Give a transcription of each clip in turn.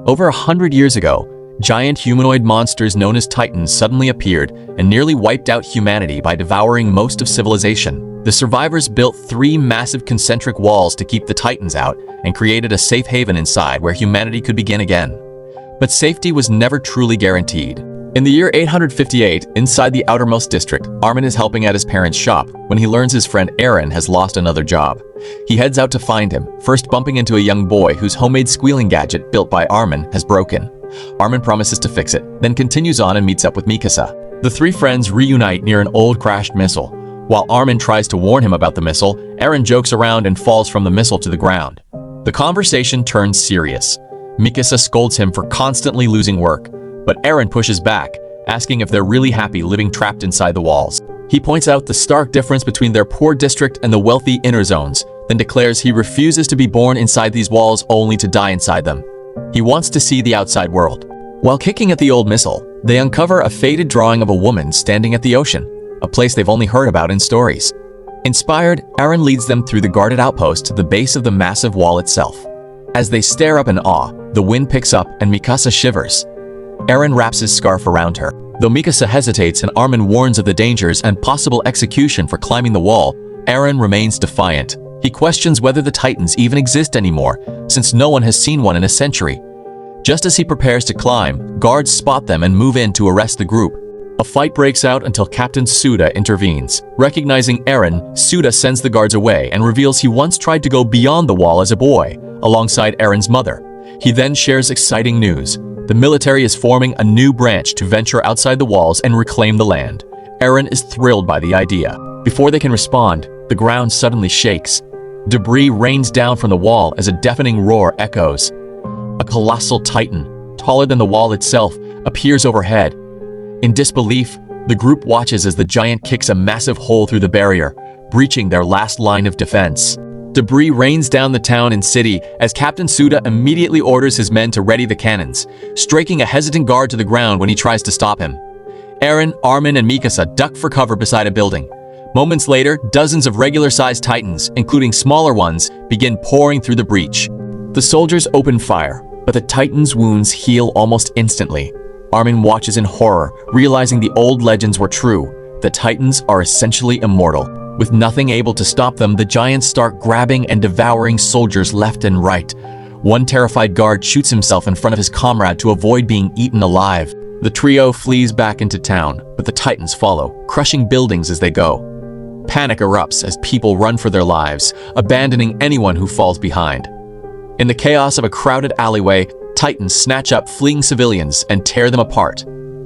Over 100 years ago, giant humanoid monsters known as Titans suddenly appeared and nearly wiped out humanity by devouring most of civilization. The survivors built 3 massive concentric walls to keep the Titans out and created a safe haven inside where humanity could begin again. But safety was never truly guaranteed. In the year 858, inside the outermost district, Armin is helping at his parents' shop when he learns his friend Eren has lost another job. He heads out to find him, first bumping into a young boy whose homemade squealing gadget built by Armin has broken. Armin promises to fix it, then continues on and meets up with Mikasa. The 3 friends reunite near an old crashed missile. While Armin tries to warn him about the missile, Eren jokes around and falls from the missile to the ground. The conversation turns serious. Mikasa scolds him for constantly losing work, but Eren pushes back, asking if they're really happy living trapped inside the walls. He points out the stark difference between their poor district and the wealthy inner zones, then declares he refuses to be born inside these walls only to die inside them. He wants to see the outside world. While kicking at the old missile, they uncover a faded drawing of a woman standing at the ocean, a place they've only heard about in stories. Inspired, Eren leads them through the guarded outpost to the base of the massive wall itself. As they stare up in awe, the wind picks up and Mikasa shivers. Eren wraps his scarf around her. Though Mikasa hesitates and Armin warns of the dangers and possible execution for climbing the wall, Eren remains defiant. He questions whether the Titans even exist anymore, since no one has seen one in a century. Just as he prepares to climb, guards spot them and move in to arrest the group. A fight breaks out until Captain Suda intervenes. Recognizing Eren, Suda sends the guards away and reveals he once tried to go beyond the wall as a boy, alongside Eren's mother. He then shares exciting news. The military is forming a new branch to venture outside the walls and reclaim the land. Eren is thrilled by the idea. Before they can respond, the ground suddenly shakes. Debris rains down from the wall as a deafening roar echoes. A colossal titan, taller than the wall itself, appears overhead. In disbelief, the group watches as the giant kicks a massive hole through the barrier, breaching their last line of defense. Debris rains down the town and city as Captain Suda immediately orders his men to ready the cannons, striking a hesitant guard to the ground when he tries to stop him. Eren, Armin, and Mikasa duck for cover beside a building. Moments later, dozens of regular-sized Titans, including smaller ones, begin pouring through the breach. The soldiers open fire, but the Titans' wounds heal almost instantly. Armin watches in horror, realizing the old legends were true. The Titans are essentially immortal. With nothing able to stop them, the giants start grabbing and devouring soldiers left and right. One terrified guard shoots himself in front of his comrade to avoid being eaten alive. The trio flees back into town, but the Titans follow, crushing buildings as they go. Panic erupts as people run for their lives, abandoning anyone who falls behind. In the chaos of a crowded alleyway, Titans snatch up fleeing civilians and tear them apart,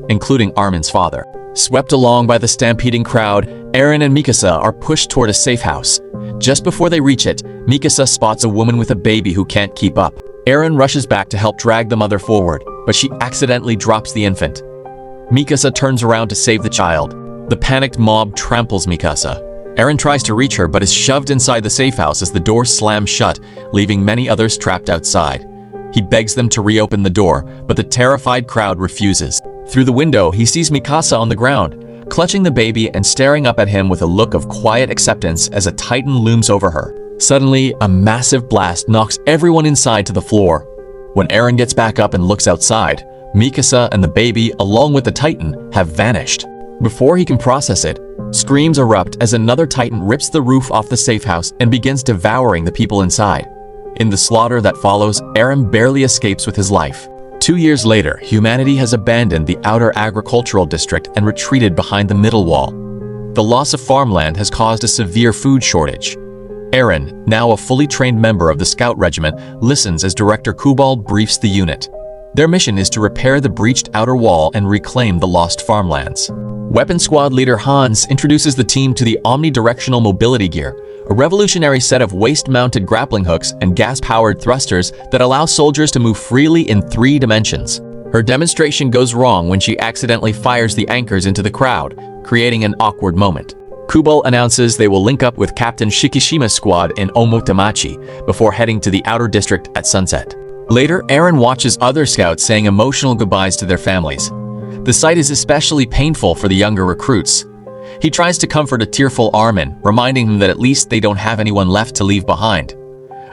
including Armin's father. Swept along by the stampeding crowd, Eren and Mikasa are pushed toward a safe house. Just before they reach it, Mikasa spots a woman with a baby who can't keep up. Eren rushes back to help drag the mother forward, but she accidentally drops the infant. Mikasa turns around to save the child. The panicked mob tramples Mikasa. Eren tries to reach her but is shoved inside the safe house as the door slams shut, leaving many others trapped outside. He begs them to reopen the door, but the terrified crowd refuses. Through the window, he sees Mikasa on the ground, clutching the baby and staring up at him with a look of quiet acceptance as a Titan looms over her. Suddenly, a massive blast knocks everyone inside to the floor. When Eren gets back up and looks outside, Mikasa and the baby, along with the Titan, have vanished. Before he can process it, screams erupt as another Titan rips the roof off the safe house and begins devouring the people inside. In the slaughter that follows, Eren barely escapes with his life. 2 years later, humanity has abandoned the outer agricultural district and retreated behind the middle wall. The loss of farmland has caused a severe food shortage. Eren, now a fully trained member of the Scout Regiment, listens as Director Kubal briefs the unit. Their mission is to repair the breached outer wall and reclaim the lost farmlands. Weapon Squad leader Hans introduces the team to the omnidirectional mobility gear, a revolutionary set of waist-mounted grappling hooks and gas-powered thrusters that allow soldiers to move freely in 3 dimensions. Her demonstration goes wrong when she accidentally fires the anchors into the crowd, creating an awkward moment. Kubal announces they will link up with Captain Shikishima's squad in Omotamachi before heading to the outer district at sunset. Later, Eren watches other scouts saying emotional goodbyes to their families. The sight is especially painful for the younger recruits. He tries to comfort a tearful Armin, reminding him that at least they don't have anyone left to leave behind.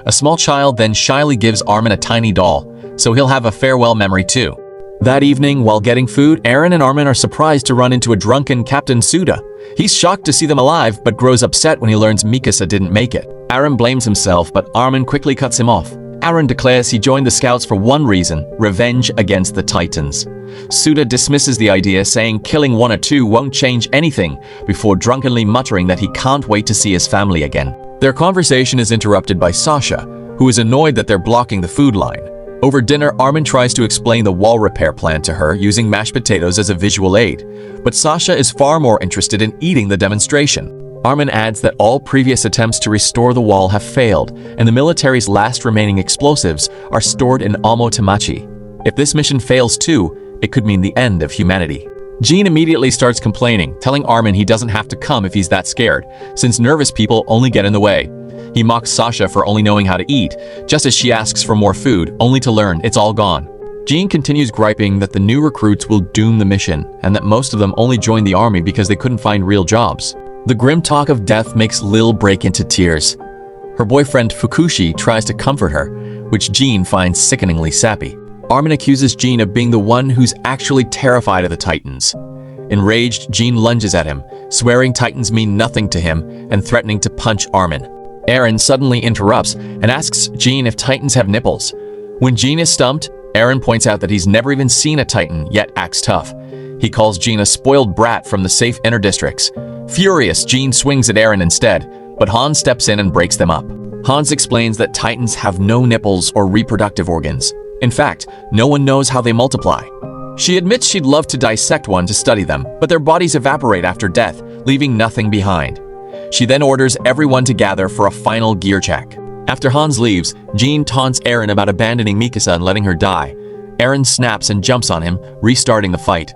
A small child then shyly gives Armin a tiny doll, so he'll have a farewell memory too. That evening, while getting food, Eren and Armin are surprised to run into a drunken Captain Suda. He's shocked to see them alive, but grows upset when he learns Mikasa didn't make it. Eren blames himself, but Armin quickly cuts him off. Eren declares he joined the scouts for one reason: revenge against the Titans. Suda dismisses the idea, saying killing one or two won't change anything, before drunkenly muttering that he can't wait to see his family again. Their conversation is interrupted by Sasha, who is annoyed that they're blocking the food line. Over dinner, Armin tries to explain the wall repair plan to her using mashed potatoes as a visual aid, but Sasha is far more interested in eating the demonstration. Armin adds that all previous attempts to restore the wall have failed, and the military's last remaining explosives are stored in Omotomachi. If this mission fails too, it could mean the end of humanity. Jean immediately starts complaining, telling Armin he doesn't have to come if he's that scared, since nervous people only get in the way. He mocks Sasha for only knowing how to eat, just as she asks for more food, only to learn it's all gone. Jean continues griping that the new recruits will doom the mission, and that most of them only joined the army because they couldn't find real jobs. The grim talk of death makes Lil break into tears. Her boyfriend Fukushi tries to comfort her, which Jean finds sickeningly sappy. Armin accuses Jean of being the one who's actually terrified of the Titans. Enraged, Jean lunges at him, swearing Titans mean nothing to him and threatening to punch Armin. Eren suddenly interrupts and asks Jean if Titans have nipples. When Jean is stumped, Eren points out that he's never even seen a Titan, yet acts tough. He calls Jean a spoiled brat from the safe inner districts. Furious, Jean swings at Eren instead, but Hans steps in and breaks them up. Hans explains that Titans have no nipples or reproductive organs. In fact, no one knows how they multiply. She admits she'd love to dissect one to study them, but their bodies evaporate after death, leaving nothing behind. She then orders everyone to gather for a final gear check. After Hans leaves, Jean taunts Eren about abandoning Mikasa and letting her die. Eren snaps and jumps on him, restarting the fight.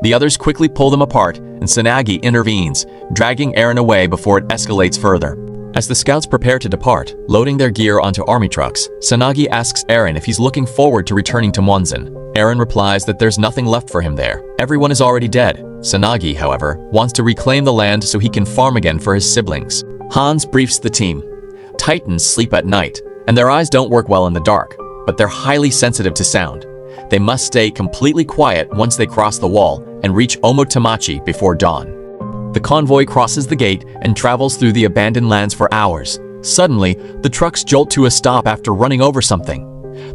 The others quickly pull them apart, and Tsunagi intervenes, dragging Eren away before it escalates further. As the scouts prepare to depart, loading their gear onto army trucks, Tsunagi asks Eren if he's looking forward to returning to Monzen. Eren replies that there's nothing left for him there. Everyone is already dead. Tsunagi, however, wants to reclaim the land so he can farm again for his siblings. Hans briefs the team. Titans sleep at night, and their eyes don't work well in the dark, but they're highly sensitive to sound. They must stay completely quiet once they cross the wall and reach Omotomachi before dawn. The convoy crosses the gate and travels through the abandoned lands for hours. Suddenly, the trucks jolt to a stop after running over something.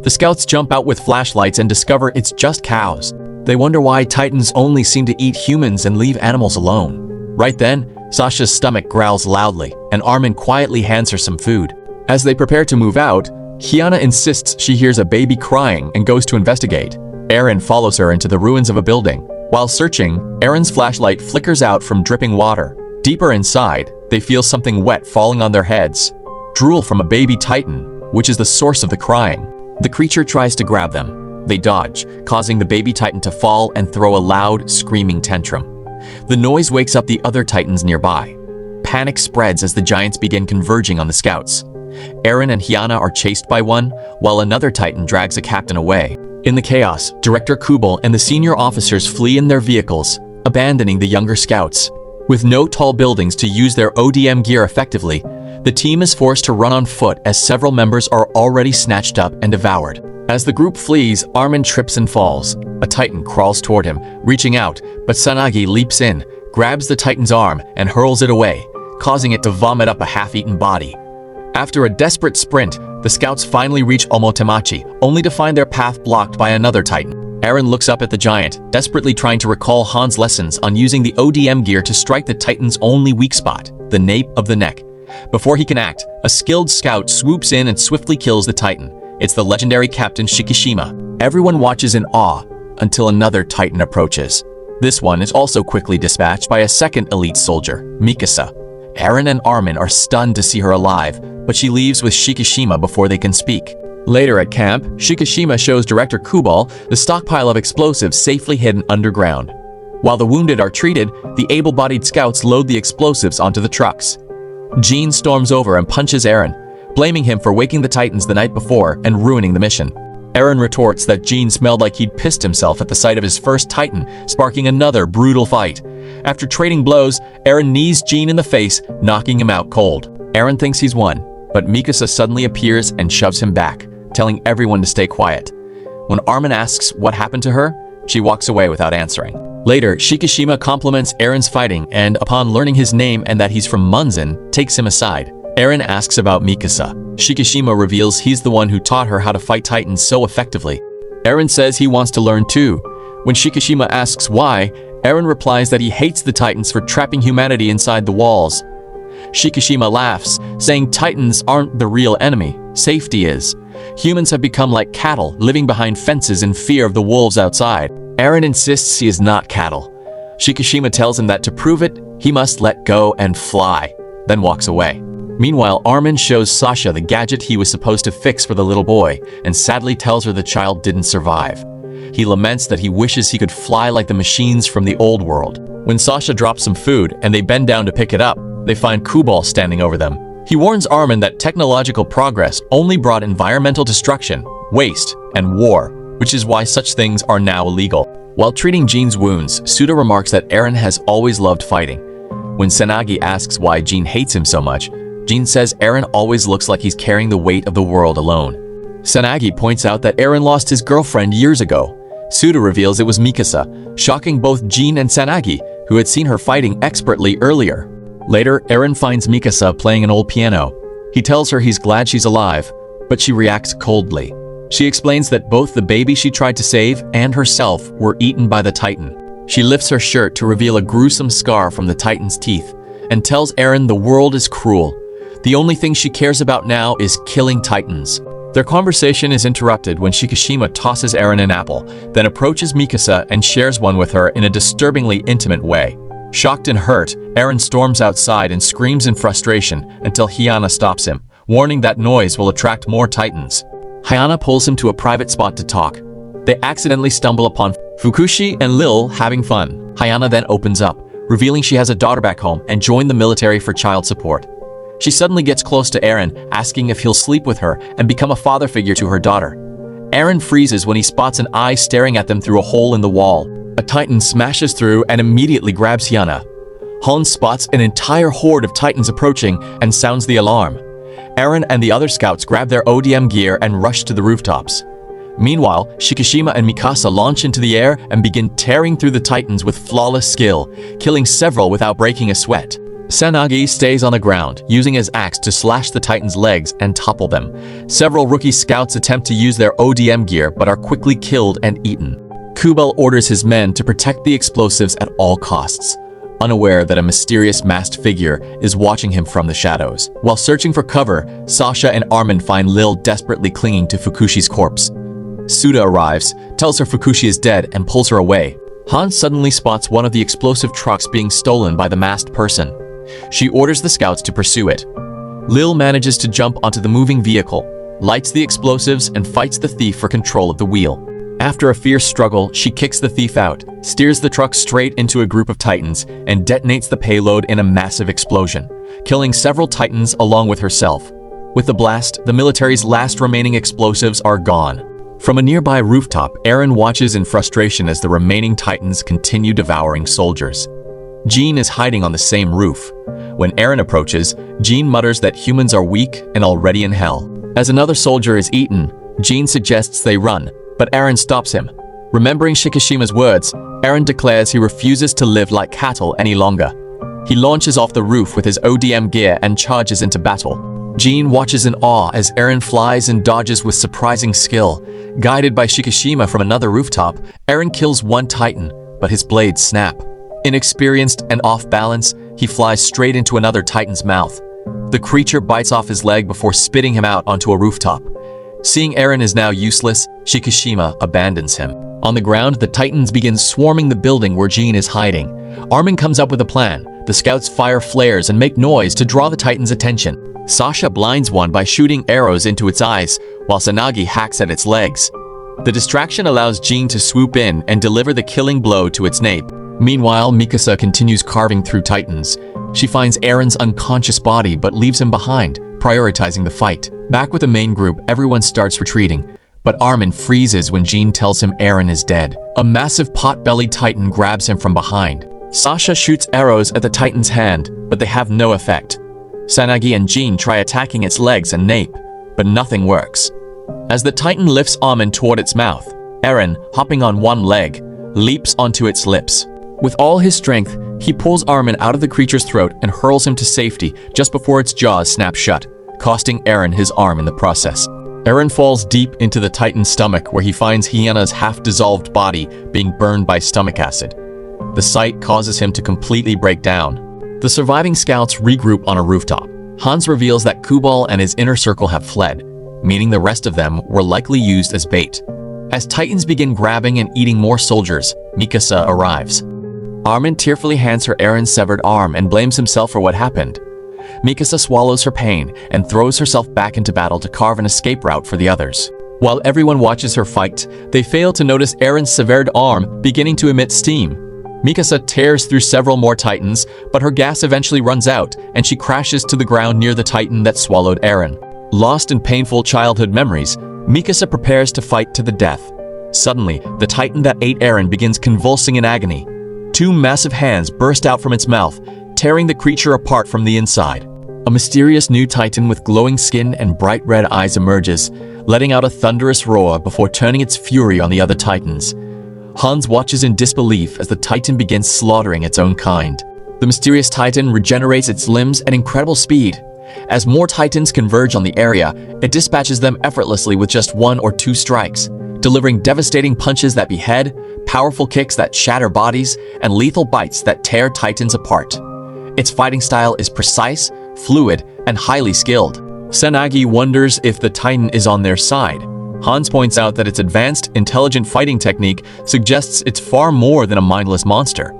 The scouts jump out with flashlights and discover it's just cows. They wonder why Titans only seem to eat humans and leave animals alone. Right then, Sasha's stomach growls loudly, and Armin quietly hands her some food. As they prepare to move out, Kiana insists she hears a baby crying and goes to investigate. Eren follows her into the ruins of a building. While searching, Eren's flashlight flickers out from dripping water. Deeper inside, they feel something wet falling on their heads. Drool from a baby Titan, which is the source of the crying. The creature tries to grab them. They dodge, causing the baby Titan to fall and throw a loud, screaming tantrum. The noise wakes up the other Titans nearby. Panic spreads as the giants begin converging on the scouts. Eren and Hyana are chased by one, while another Titan drags a captain away. In the chaos, Director Kubal and the senior officers flee in their vehicles, abandoning the younger scouts. With no tall buildings to use their ODM gear effectively, the team is forced to run on foot as several members are already snatched up and devoured. As the group flees, Armin trips and falls. A Titan crawls toward him, reaching out, but Tsunagi leaps in, grabs the Titan's arm, and hurls it away, causing it to vomit up a half-eaten body. After a desperate sprint, the scouts finally reach Omotomachi, only to find their path blocked by another Titan. Eren looks up at the giant, desperately trying to recall Han's lessons on using the ODM gear to strike the Titan's only weak spot, the nape of the neck. Before he can act, a skilled scout swoops in and swiftly kills the Titan. It's the legendary Captain Shikishima. Everyone watches in awe until another Titan approaches. This one is also quickly dispatched by a second elite soldier, Mikasa. Eren and Armin are stunned to see her alive, but she leaves with Shikishima before they can speak. Later at camp, Shikishima shows Director Kubal the stockpile of explosives safely hidden underground. While the wounded are treated, the able-bodied scouts load the explosives onto the trucks. Jean storms over and punches Eren, blaming him for waking the Titans the night before and ruining the mission. Eren retorts that Jean smelled like he'd pissed himself at the sight of his first Titan, sparking another brutal fight. After trading blows, Eren knees Jean in the face, knocking him out cold. Eren thinks he's won, but Mikasa suddenly appears and shoves him back, telling everyone to stay quiet. When Armin asks what happened to her, she walks away without answering. Later, Shikishima compliments Eren's fighting and, upon learning his name and that he's from Munzen, takes him aside. Eren asks about Mikasa. Shikishima reveals he's the one who taught her how to fight Titans so effectively. Eren says he wants to learn too. When Shikishima asks why, Eren replies that he hates the Titans for trapping humanity inside the walls. Shikishima laughs, saying Titans aren't the real enemy, safety is. Humans have become like cattle, living behind fences in fear of the wolves outside. Eren insists he is not cattle. Shikishima tells him that to prove it, he must let go and fly, then walks away. Meanwhile, Armin shows Sasha the gadget he was supposed to fix for the little boy, and sadly tells her the child didn't survive. He laments that he wishes he could fly like the machines from the old world. When Sasha drops some food and they bend down to pick it up, they find Kubal standing over them. He warns Armin that technological progress only brought environmental destruction, waste, and war, which is why such things are now illegal. While treating Jin's wounds, Suda remarks that Eren has always loved fighting. When Sanagi asks why Jin hates him so much, Jin says Eren always looks like he's carrying the weight of the world alone. Sanagi points out that Eren lost his girlfriend years ago. Suda reveals it was Mikasa, shocking both Jin and Sanagi, who had seen her fighting expertly earlier. Later, Eren finds Mikasa playing an old piano. He tells her he's glad she's alive, but she reacts coldly. She explains that both the baby she tried to save and herself were eaten by the Titan. She lifts her shirt to reveal a gruesome scar from the Titan's teeth, and tells Eren the world is cruel. The only thing she cares about now is killing Titans. Their conversation is interrupted when Shikishima tosses Eren an apple, then approaches Mikasa and shares one with her in a disturbingly intimate way. Shocked and hurt, Eren storms outside and screams in frustration until Hyana stops him, warning that noise will attract more Titans. Hyana pulls him to a private spot to talk. They accidentally stumble upon Fukushi and Lil having fun. Hyana then opens up, revealing she has a daughter back home and joined the military for child support. She suddenly gets close to Eren, asking if he'll sleep with her and become a father figure to her daughter. Eren freezes when he spots an eye staring at them through a hole in the wall. A Titan smashes through and immediately grabs Hyana. Hans spots an entire horde of Titans approaching and sounds the alarm. Eren and the other scouts grab their ODM gear and rush to the rooftops. Meanwhile, Shikishima and Mikasa launch into the air and begin tearing through the Titans with flawless skill, killing several without breaking a sweat. Sanagi stays on the ground, using his axe to slash the Titans' legs and topple them. Several rookie scouts attempt to use their ODM gear but are quickly killed and eaten. Kubal orders his men to protect the explosives at all costs, unaware that a mysterious masked figure is watching him from the shadows. While searching for cover, Sasha and Armin find Lil desperately clinging to Fukushi's corpse. Suda arrives, tells her Fukushi is dead, and pulls her away. Han suddenly spots one of the explosive trucks being stolen by the masked person. She orders the scouts to pursue it. Lil manages to jump onto the moving vehicle, lights the explosives, and fights the thief for control of the wheel. After a fierce struggle, she kicks the thief out, steers the truck straight into a group of Titans, and detonates the payload in a massive explosion, killing several Titans along with herself. With the blast, the military's last remaining explosives are gone. From a nearby rooftop, Eren watches in frustration as the remaining Titans continue devouring soldiers. Jin is hiding on the same roof. When Eren approaches, Jin mutters that humans are weak and already in hell. As another soldier is eaten, Jin suggests they run, but Eren stops him. Remembering Shikishima's words, Eren declares he refuses to live like cattle any longer. He launches off the roof with his ODM gear and charges into battle. Jin watches in awe as Eren flies and dodges with surprising skill. Guided by Shikishima from another rooftop, Eren kills one Titan, but his blades snap. Inexperienced and off balance, he flies straight into another Titan's mouth. The creature bites off his leg before spitting him out onto a rooftop. Seeing Eren is now useless, Shikishima abandons him. On the ground, the Titans begin swarming the building where Jin is hiding. Armin comes up with a plan. The scouts fire flares and make noise to draw the Titans' attention. Sasha blinds one by shooting arrows into its eyes, while Sanagi hacks at its legs. The distraction allows Jin to swoop in and deliver the killing blow to its nape. Meanwhile, Mikasa continues carving through Titans. She finds Eren's unconscious body but leaves him behind, prioritizing the fight. Back with the main group, everyone starts retreating, but Armin freezes when Jin tells him Eren is dead. A massive pot-bellied Titan grabs him from behind. Sasha shoots arrows at the Titan's hand, but they have no effect. Sanagi and Jin try attacking its legs and nape, but nothing works. As the Titan lifts Armin toward its mouth, Eren, hopping on one leg, leaps onto its lips. With all his strength, he pulls Armin out of the creature's throat and hurls him to safety just before its jaws snap shut, costing Eren his arm in the process. Eren falls deep into the Titan's stomach where he finds Hyena's half-dissolved body being burned by stomach acid. The sight causes him to completely break down. The surviving scouts regroup on a rooftop. Hans reveals that Kubal and his inner circle have fled, meaning the rest of them were likely used as bait. As Titans begin grabbing and eating more soldiers, Mikasa arrives. Armin tearfully hands her Eren's severed arm and blames himself for what happened. Mikasa swallows her pain and throws herself back into battle to carve an escape route for the others. While everyone watches her fight, they fail to notice Eren's severed arm beginning to emit steam. Mikasa tears through several more Titans, but her gas eventually runs out and she crashes to the ground near the Titan that swallowed Eren. Lost in painful childhood memories, Mikasa prepares to fight to the death. Suddenly, the Titan that ate Eren begins convulsing in agony. Two massive hands burst out from its mouth, tearing the creature apart from the inside. A mysterious new Titan with glowing skin and bright red eyes emerges, letting out a thunderous roar before turning its fury on the other Titans. Hans watches in disbelief as the Titan begins slaughtering its own kind. The mysterious Titan regenerates its limbs at incredible speed. As more Titans converge on the area, it dispatches them effortlessly with just 1 or 2 strikes, delivering devastating punches that behead, powerful kicks that shatter bodies, and lethal bites that tear Titans apart. Its fighting style is precise, fluid, and highly skilled. Senagi wonders if the Titan is on their side. Hans points out that its advanced, intelligent fighting technique suggests it's far more than a mindless monster.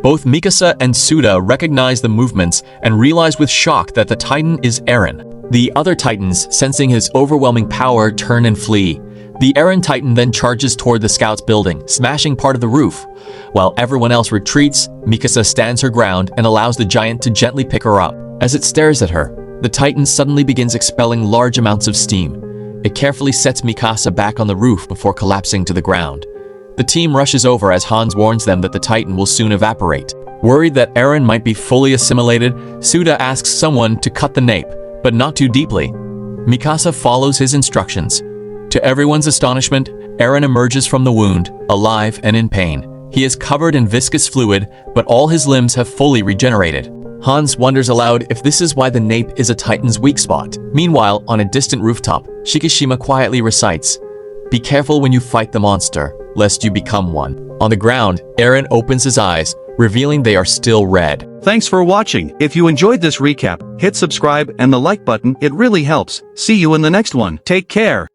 Both Mikasa and Suda recognize the movements and realize with shock that the Titan is Eren. The other Titans, sensing his overwhelming power, turn and flee. The Eren Titan then charges toward the scouts' building, smashing part of the roof. While everyone else retreats, Mikasa stands her ground and allows the giant to gently pick her up. As it stares at her, the Titan suddenly begins expelling large amounts of steam. It carefully sets Mikasa back on the roof before collapsing to the ground. The team rushes over as Hans warns them that the Titan will soon evaporate. Worried that Eren might be fully assimilated, Suda asks someone to cut the nape, but not too deeply. Mikasa follows his instructions. To everyone's astonishment, Eren emerges from the wound, alive and in pain. He is covered in viscous fluid, but all his limbs have fully regenerated. Hans wonders aloud if this is why the nape is a Titan's weak spot. Meanwhile, on a distant rooftop, Shikishima quietly recites, "Be careful when you fight the monster, lest you become one." On the ground, Eren opens his eyes, revealing they are still red. Thanks for watching. If you enjoyed this recap, hit subscribe and the like button, it really helps. See you in the next one. Take care.